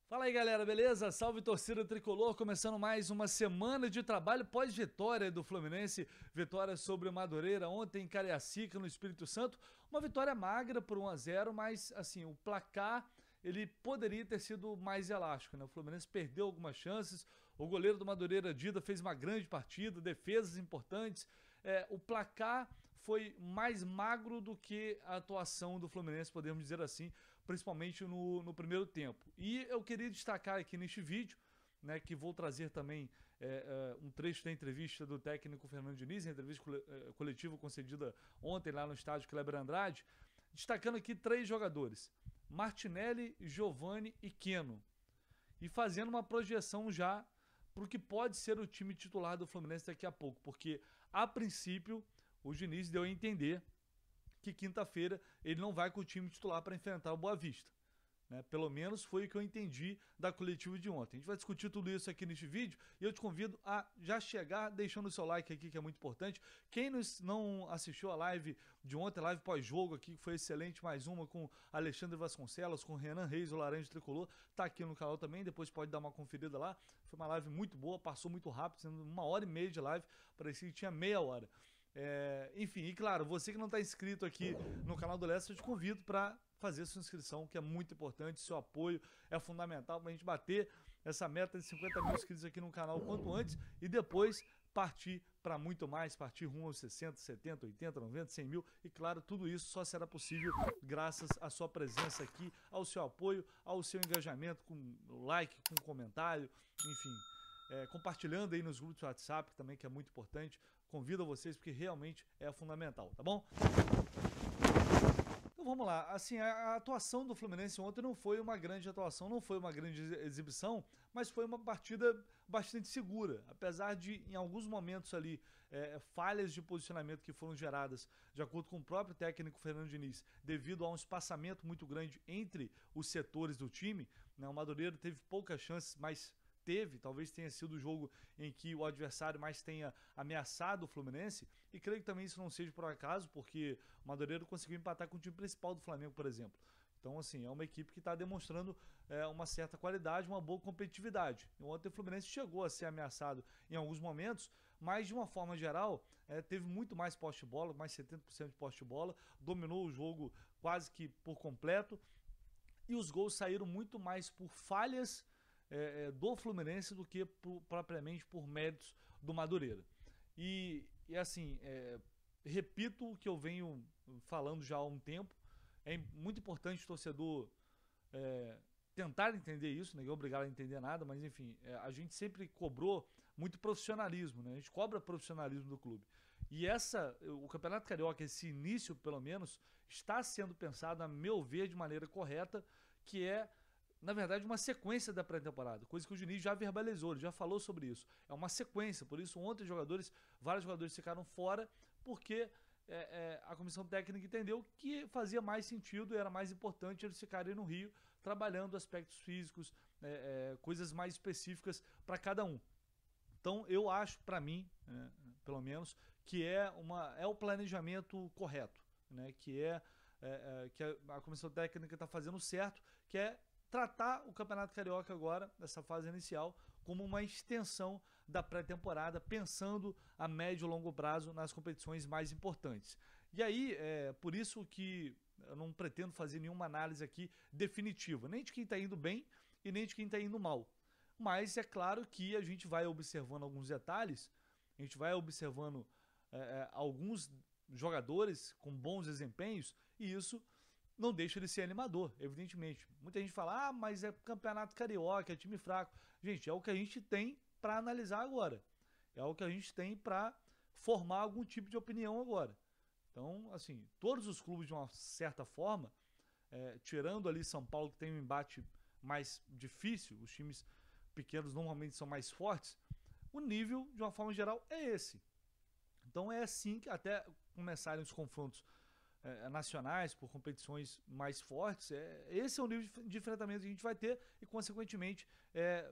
Fala aí, galera, beleza? Salve, torcida tricolor, começando mais uma semana de trabalho pós-vitória do Fluminense, vitória sobre o Madureira ontem em Cariacica, no Espírito Santo, uma vitória magra por 1-0, mas assim, o placar ele poderia ter sido mais elástico, né? O Fluminense perdeu algumas chances, o goleiro do Madureira, Dida, fez uma grande partida, defesas importantes, o placar foi mais magro do que a atuação do Fluminense, podemos dizer assim, principalmente no primeiro tempo. E eu queria destacar aqui neste vídeo, né, que vou trazer também um trecho da entrevista do técnico Fernando Diniz, a entrevista coletiva concedida ontem lá no estádio Kleber Andrade, destacando aqui 3 jogadores, Martinelli, Giovani e Keno, e fazendo uma projeção já para o que pode ser o time titular do Fluminense daqui a pouco, porque a princípio o Diniz deu a entender que quinta-feira ele não vai com o time titular para enfrentar o Boa Vista. Né? Pelo menos foi o que eu entendi da coletiva de ontem. A gente vai discutir tudo isso aqui neste vídeo e eu te convido a já chegar deixando o seu like aqui, que é muito importante. Quem não assistiu a live de ontem, live pós-jogo aqui, que foi excelente, mais uma com Alexandre Vasconcelos, com Renan Reis, o Laranja Tricolor, tá aqui no canal também, depois pode dar uma conferida lá. Foi uma live muito boa, passou muito rápido, sendo 1h30 de live, parecia que tinha meia hora. Enfim, e claro, você que não está inscrito aqui no canal do Leste, eu te convido para fazer sua inscrição, que é muito importante, seu apoio é fundamental para a gente bater essa meta de 50 mil inscritos aqui no canal quanto antes e depois partir para muito mais, partir rumo aos 60, 70, 80, 90, 100 mil e claro, tudo isso só será possível graças à sua presença aqui, ao seu apoio, ao seu engajamento com like, com comentário, enfim... compartilhando aí nos grupos do WhatsApp também, que é muito importante. Convido vocês porque realmente é fundamental, tá bom? Então vamos lá, assim, a atuação do Fluminense ontem não foi uma grande atuação, não foi uma grande exibição, mas foi uma partida bastante segura, apesar de em alguns momentos ali falhas de posicionamento que foram geradas, de acordo com o próprio técnico Fernando Diniz, devido a um espaçamento muito grande entre os setores do time, né? O Madureira teve poucas chances, mas talvez tenha sido o jogo em que o adversário mais tenha ameaçado o Fluminense, e creio que também isso não seja por acaso, porque o Madureira conseguiu empatar com o time principal do Flamengo, por exemplo. Então, assim, é uma equipe que está demonstrando uma certa qualidade, uma boa competitividade. E ontem o Fluminense chegou a ser ameaçado em alguns momentos, mas de uma forma geral, teve muito mais posse de bola, mais 70% de posse de bola, dominou o jogo quase que por completo, e os gols saíram muito mais por falhas do Fluminense do que propriamente por méritos do Madureira. E assim, repito o que eu venho falando já há um tempo, é muito importante o torcedor tentar entender isso, ninguém é obrigado a entender nada, mas enfim, a gente sempre cobrou muito profissionalismo, né? A gente cobra profissionalismo do clube. E o Campeonato Carioca, esse início pelo menos, está sendo pensado, a meu ver, de maneira correta, que é na verdade, uma sequência da pré-temporada, coisa que o Diniz já verbalizou, ele já falou sobre isso. É uma sequência, por isso ontem vários jogadores ficaram fora, porque a comissão técnica entendeu que fazia mais sentido e era mais importante eles ficarem no Rio, trabalhando aspectos físicos, coisas mais específicas para cada um. Então eu acho, para mim, pelo menos, que é o planejamento correto, né? Que a comissão técnica está fazendo certo, que é tratar o Campeonato Carioca agora, nessa fase inicial, como uma extensão da pré-temporada, pensando a médio e longo prazo nas competições mais importantes. E aí, por isso que eu não pretendo fazer nenhuma análise aqui definitiva, nem de quem está indo bem e nem de quem está indo mal. Mas é claro que a gente vai observando alguns detalhes, a gente vai observando alguns jogadores com bons desempenhos, e isso não deixa ele ser animador, evidentemente. Muita gente fala, mas é campeonato carioca, é time fraco. Gente, é o que a gente tem para analisar agora. É o que a gente tem para formar algum tipo de opinião agora. Então, assim, todos os clubes, de uma certa forma, tirando ali São Paulo, que tem um embate mais difícil, os times pequenos normalmente são mais fortes, o nível, de uma forma geral, é esse. Então é assim que até começarem os confrontos nacionais, por competições mais fortes, esse é o nível de enfrentamento que a gente vai ter e, consequentemente,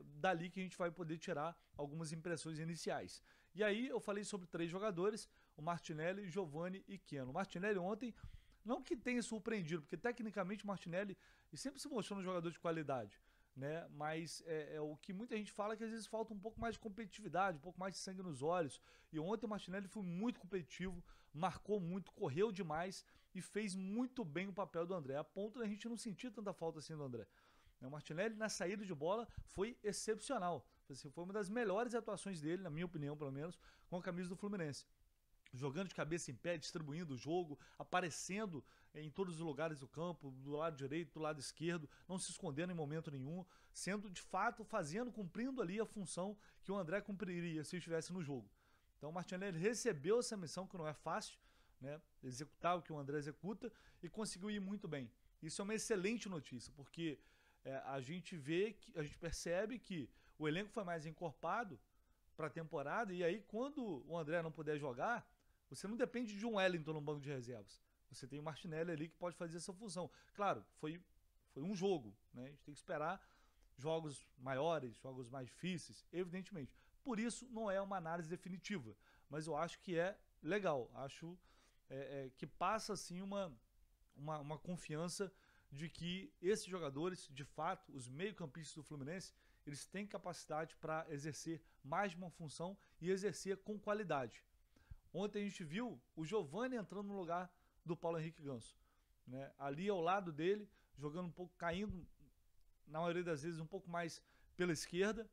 dali que a gente vai poder tirar algumas impressões iniciais. E aí eu falei sobre 3 jogadores, o Martinelli, Giovani e Keno. O Martinelli ontem, não que tenha surpreendido, porque tecnicamente o Martinelli sempre se mostrou um jogador de qualidade, né? Mas o que muita gente fala é que às vezes falta um pouco mais de competitividade, um pouco mais de sangue nos olhos. E ontem o Martinelli foi muito competitivo, marcou muito, correu demais e fez muito bem o papel do André, a ponto da gente não sentir tanta falta assim do André. O Martinelli, na saída de bola, foi excepcional. Assim, foi uma das melhores atuações dele, na minha opinião, pelo menos, com a camisa do Fluminense. Jogando de cabeça em pé, distribuindo o jogo, aparecendo em todos os lugares do campo, do lado direito, do lado esquerdo, não se escondendo em momento nenhum, sendo de fato, cumprindo ali a função que o André cumpriria se estivesse no jogo. Então o Martinelli recebeu essa missão, que não é fácil, né, executar o que o André executa, e conseguiu ir muito bem. Isso é uma excelente notícia, porque a gente percebe que o elenco foi mais encorpado para a temporada, e aí quando o André não puder jogar, você não depende de um Wellington no banco de reservas. Você tem o Martinelli ali que pode fazer essa função. Claro, foi um jogo, né? A gente tem que esperar jogos maiores, jogos mais difíceis, evidentemente. Por isso, não é uma análise definitiva, mas eu acho que é legal. Acho que passa, assim, uma confiança de que esses jogadores, de fato, os meio-campistas do Fluminense, eles têm capacidade para exercer mais de uma função e exercer com qualidade. Ontem a gente viu o Giovani entrando no lugar do Paulo Henrique Ganso, né? Ali ao lado dele, jogando um pouco, caindo, na maioria das vezes, um pouco mais pela esquerda,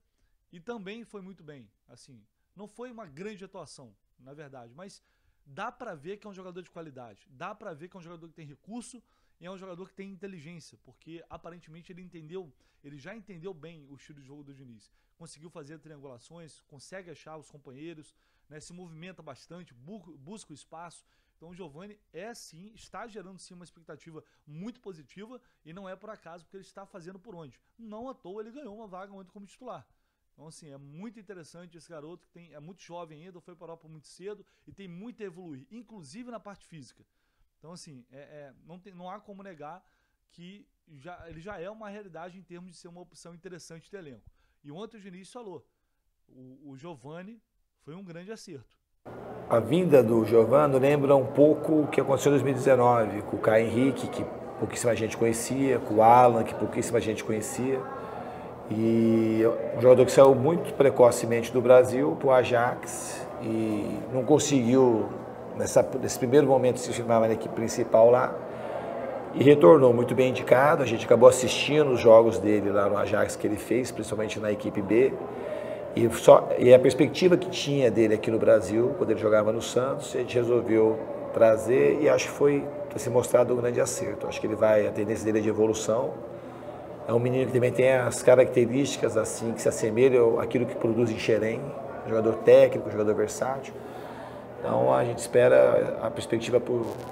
e também foi muito bem. Assim, não foi uma grande atuação, na verdade, mas dá pra ver que é um jogador de qualidade, dá pra ver que é um jogador que tem recurso e é um jogador que tem inteligência, porque aparentemente ele já entendeu bem o estilo de jogo do Diniz. Conseguiu fazer triangulações, consegue achar os companheiros, né, se movimenta bastante, busca o espaço. Então o Giovani está gerando sim uma expectativa muito positiva, e não é por acaso, porque ele está fazendo por onde. Não à toa ele ganhou uma vaga ontem como titular. Então, assim, é muito interessante esse garoto, que é muito jovem ainda, foi para a Europa muito cedo e tem muito a evoluir, inclusive na parte física. Então, assim, não há como negar que ele já é uma realidade em termos de ser uma opção interessante de elenco. E ontem o Diniz falou, o Giovani foi um grande acerto. A vinda do Giovani lembra um pouco o que aconteceu em 2019, com o Caio Henrique, que pouquíssima gente conhecia, com o Alan, que pouquíssima gente conhecia. E um jogador que saiu muito precocemente do Brasil para o Ajax e não conseguiu, nesse primeiro momento, se firmar na equipe principal lá, e retornou muito bem indicado. A gente acabou assistindo os jogos dele lá no Ajax que ele fez, principalmente na equipe B. E a perspectiva que tinha dele aqui no Brasil, quando ele jogava no Santos, a gente resolveu trazer, e acho que foi se mostrado um grande acerto. Acho que a tendência dele é de evolução. É um menino que também tem as características assim que se assemelham àquilo que produz em Xerém, jogador técnico, jogador versátil. Então a gente espera, a perspectiva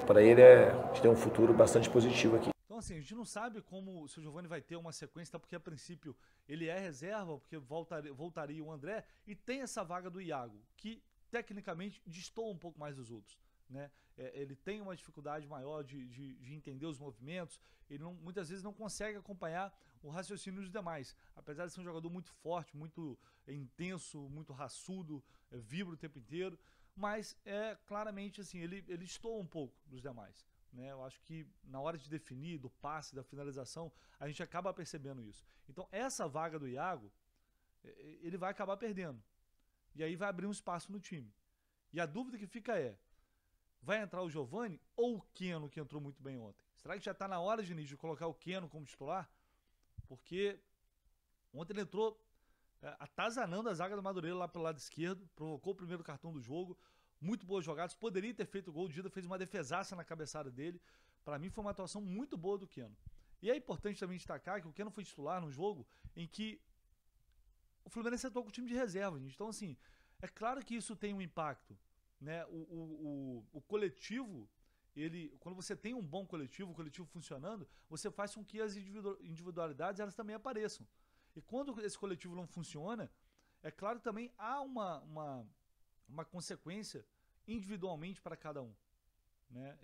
para ele é de ter um futuro bastante positivo aqui. Então, assim, a gente não sabe se o Giovani vai ter uma sequência, porque a princípio ele é reserva, porque voltaria o André, e tem essa vaga do Iago, que tecnicamente destoa um pouco mais dos outros, né? Ele tem uma dificuldade maior de entender os movimentos, ele muitas vezes não consegue acompanhar o raciocínio dos demais, apesar de ser um jogador muito forte, muito intenso, muito raçudo, vibra o tempo inteiro, mas claramente assim, ele destoa um pouco dos demais. Né, eu acho que na hora de definir, do passe, da finalização, a gente acaba percebendo isso. Então essa vaga do Iago, ele vai acabar perdendo. E aí vai abrir um espaço no time. E a dúvida que fica vai entrar o Giovani ou o Keno, que entrou muito bem ontem? Será que já está na hora, Diniz, de colocar o Keno como titular? Porque ontem ele entrou atazanando a zaga do Madureira lá pelo lado esquerdo, provocou o primeiro cartão do jogo, muito boas jogadas, poderia ter feito o gol, o Dida fez uma defesaça na cabeçada dele. Para mim foi uma atuação muito boa do Keno. E é importante também destacar que o Keno foi titular num jogo em que o Fluminense atuou com o time de reserva, gente. Então, assim, é claro que isso tem um impacto, né? O coletivo, quando você tem um bom coletivo, o coletivo funcionando, você faz com que as individualidades elas também apareçam. E quando esse coletivo não funciona, é claro que também há uma consequência individualmente para cada um, né?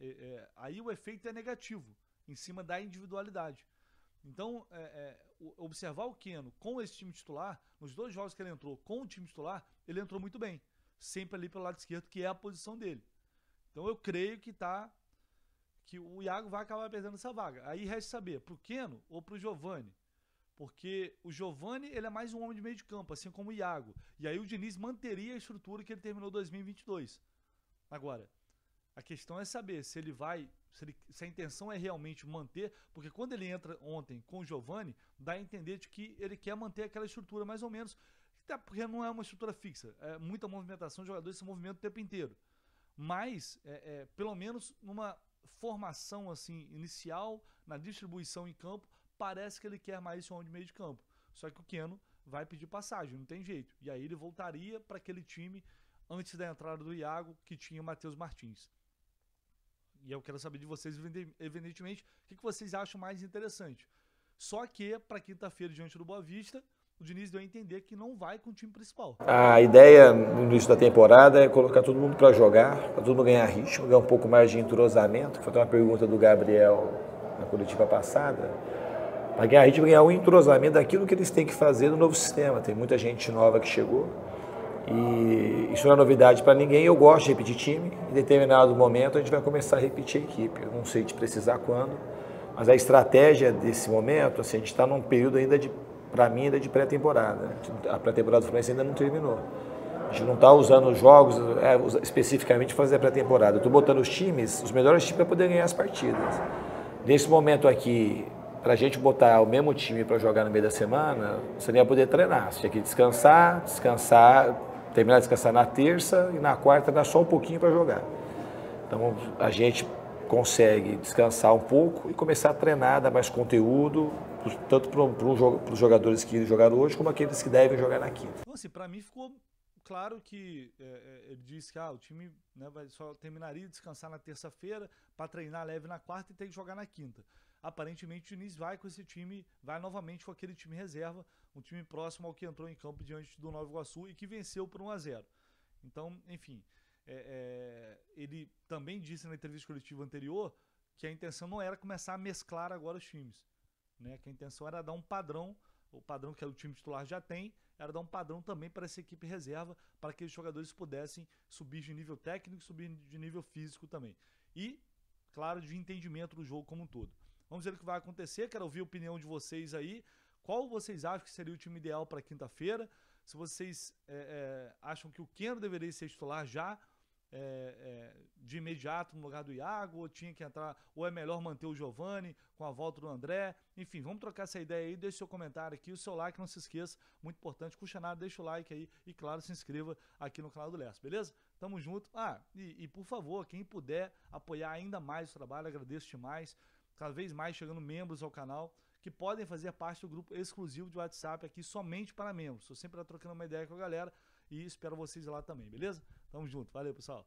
Aí o efeito é negativo em cima da individualidade. Então, observar o Keno com esse time titular, nos 2 jogos que ele entrou com o time titular, ele entrou muito bem, sempre ali pelo lado esquerdo, que é a posição dele. Então eu creio que o Iago vai acabar perdendo essa vaga. Aí resta saber, pro Keno ou pro Giovani? Porque o Giovani, ele é mais um homem de meio de campo, assim como o Iago. E aí o Diniz manteria a estrutura que ele terminou 2022. Agora, a questão é saber se ele vai, se a intenção é realmente manter, porque quando ele entra ontem com o Giovani, dá a entender de que ele quer manter aquela estrutura mais ou menos, até porque não é uma estrutura fixa, é muita movimentação, os jogadores se movimentam o tempo inteiro. Mas, pelo menos numa formação assim inicial, na distribuição em campo, parece que ele quer mais esse homem de meio de campo. Só que o Keno vai pedir passagem, não tem jeito. E aí ele voltaria para aquele time antes da entrada do Iago, que tinha o Matheus Martins. E eu quero saber de vocês, evidentemente, o que vocês acham mais interessante. Só que, para quinta-feira, diante do Boa Vista, o Diniz deu a entender que não vai com o time principal. A ideia no início da temporada é colocar todo mundo para jogar, para todo mundo ganhar ritmo, ganhar um pouco mais de entrosamento, que foi uma pergunta do Gabriel na coletiva passada. Para ganhar ritmo, ganhar um entrosamento daquilo que eles têm que fazer no novo sistema. Tem muita gente nova que chegou. E isso não é novidade para ninguém. Eu gosto de repetir time. Em determinado momento a gente vai começar a repetir a equipe. Eu não sei te precisar quando, mas a estratégia desse momento, assim, a gente está num período ainda para mim, ainda de pré-temporada. A pré-temporada do Fluminense ainda não terminou. A gente não está usando os jogos especificamente para fazer a pré-temporada. Eu estou botando os times, os melhores times para poder ganhar as partidas. Nesse momento aqui, para a gente botar o mesmo time para jogar no meio da semana, você não ia poder treinar. Você tinha que descansar, terminar de descansar na terça e na quarta dar só um pouquinho para jogar. Então a gente consegue descansar um pouco e começar a treinar, dar mais conteúdo, tanto para os jogadores que jogaram hoje, como aqueles que devem jogar na quinta. Então, assim, para mim ficou claro que ele disse que o time, né, só terminaria de descansar na terça-feira para treinar leve na quarta e ter que jogar na quinta. Aparentemente o Diniz vai com esse time, vai novamente com aquele time reserva, um time próximo ao que entrou em campo diante do Nova Iguaçu e que venceu por 1-0. Então, enfim, ele também disse na entrevista coletiva anterior que a intenção não era começar a mesclar agora os times, né? Que a intenção era dar um padrão, o padrão que o time titular já tem, era dar um padrão também para essa equipe reserva, para que os jogadores pudessem subir de nível técnico, subir de nível físico também. E, claro, de entendimento do jogo como um todo. Vamos ver o que vai acontecer, quero ouvir a opinião de vocês aí. Qual vocês acham que seria o time ideal para quinta-feira? Se vocês acham que o Keno deveria ser titular já, de imediato no lugar do Iago, ou tinha que entrar, ou é melhor manter o Giovani com a volta do André. Enfim, vamos trocar essa ideia aí, deixe seu comentário aqui, o seu like, não se esqueça, muito importante, custa nada, deixa o like aí e claro, se inscreva aqui no canal do Lercio, beleza? Tamo junto. E por favor, quem puder apoiar ainda mais o trabalho, agradeço demais. Cada vez mais chegando membros ao canal que podem fazer parte do grupo exclusivo de WhatsApp aqui somente para membros. Estou sempre trocando uma ideia com a galera e espero vocês lá também, beleza? Tamo junto, valeu pessoal!